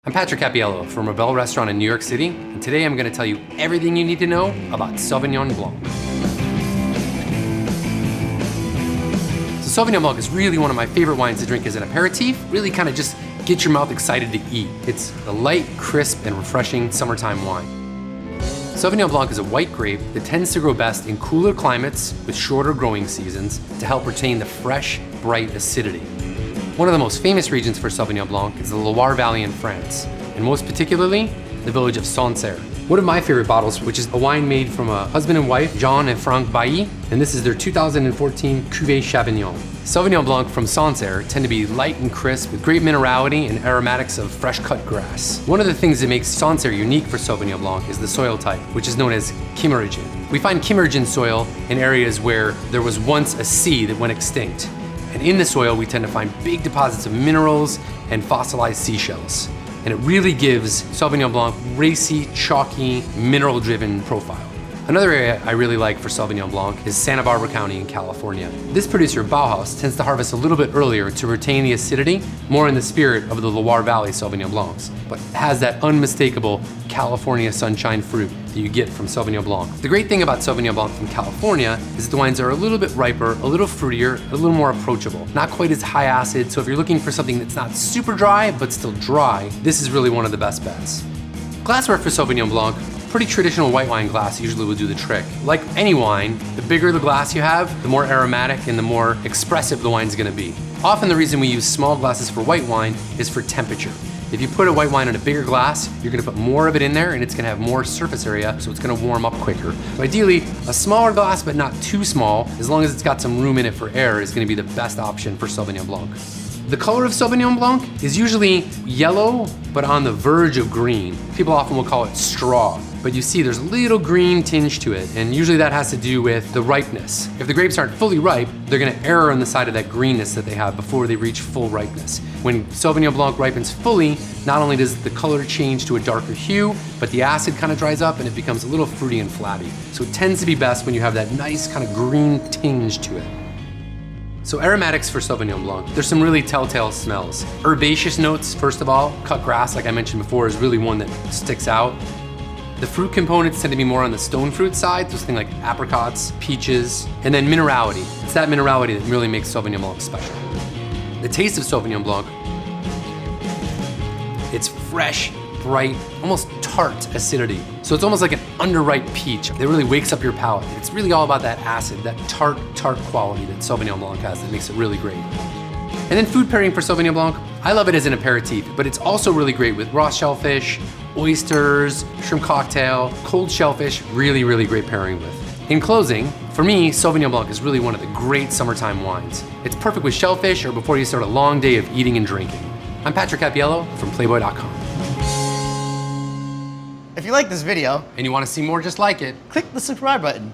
I'm Patrick Cappiello from Rebelle restaurant in New York City, and today I'm going to tell you everything you need to know about Sauvignon Blanc. So Sauvignon Blanc is really one of my favorite wines to drink as an aperitif, really kind of just get your mouth excited to eat. It's a light, crisp, and refreshing summertime wine. Sauvignon Blanc is a white grape that tends to grow best in cooler climates with shorter growing seasons to help retain the fresh, bright acidity. One of the most famous regions for Sauvignon Blanc is the Loire Valley in France, and most particularly, the village of Sancerre. One of my favorite bottles, which is a wine made from a husband and wife, Jean and Franck Bailly, and this is their 2014 Cuvée Chavignon. Sauvignon Blanc from Sancerre tend to be light and crisp with great minerality and aromatics of fresh cut grass. One of the things that makes Sancerre unique for Sauvignon Blanc is the soil type, which is known as Kimmeridgian. We find Kimmeridgian soil in areas where there was once a sea that went extinct. And in the soil, we tend to find big deposits of minerals and fossilized seashells. And it really gives Sauvignon Blanc racy, chalky, mineral-driven profile. Another area I really like for Sauvignon Blanc is Santa Barbara County in California. This producer, Bauhaus, tends to harvest a little bit earlier to retain the acidity, more in the spirit of the Loire Valley Sauvignon Blancs, but has that unmistakable California sunshine fruit that you get from Sauvignon Blanc. The great thing about Sauvignon Blanc from California is that the wines are a little bit riper, a little fruitier, a little more approachable. Not quite as high acid, so if you're looking for something that's not super dry, but still dry, this is really one of the best bets. Glassware for Sauvignon Blanc, pretty traditional white wine glass usually will do the trick. Like any wine, the bigger the glass you have, the more aromatic and the more expressive the wine's gonna be. Often the reason we use small glasses for white wine is for temperature. If you put a white wine in a bigger glass, you're gonna put more of it in there and it's gonna have more surface area, so it's gonna warm up quicker. So ideally, a smaller glass, but not too small, as long as it's got some room in it for air, is gonna be the best option for Sauvignon Blanc. The color of Sauvignon Blanc is usually yellow, but on the verge of green. People often will call it straw, but you see there's a little green tinge to it, and usually that has to do with the ripeness. If the grapes aren't fully ripe, they're gonna err on the side of that greenness that they have before they reach full ripeness. When Sauvignon Blanc ripens fully, not only does the color change to a darker hue, but the acid kind of dries up and it becomes a little fruity and flabby. So it tends to be best when you have that nice kind of green tinge to it. So aromatics for Sauvignon Blanc, there's some really telltale smells. Herbaceous notes, first of all. Cut grass, like I mentioned before, is really one that sticks out. The fruit components tend to be more on the stone fruit side, so things like apricots, peaches, and then minerality. It's that minerality that really makes Sauvignon Blanc special. The taste of Sauvignon Blanc, it's fresh, bright, almost tart acidity. So it's almost like an underripe peach that really wakes up your palate. It's really all about that acid, that tart quality that Sauvignon Blanc has that makes it really great. And then food pairing for Sauvignon Blanc, I love it as an aperitif, but it's also really great with raw shellfish, oysters, shrimp cocktail, cold shellfish, really, really great pairing with. In closing, for me, Sauvignon Blanc is really one of the great summertime wines. It's perfect with shellfish or before you start a long day of eating and drinking. I'm Patrick Cappiello from Playboy.com. If you like this video and you want to see more just like it, click the subscribe button.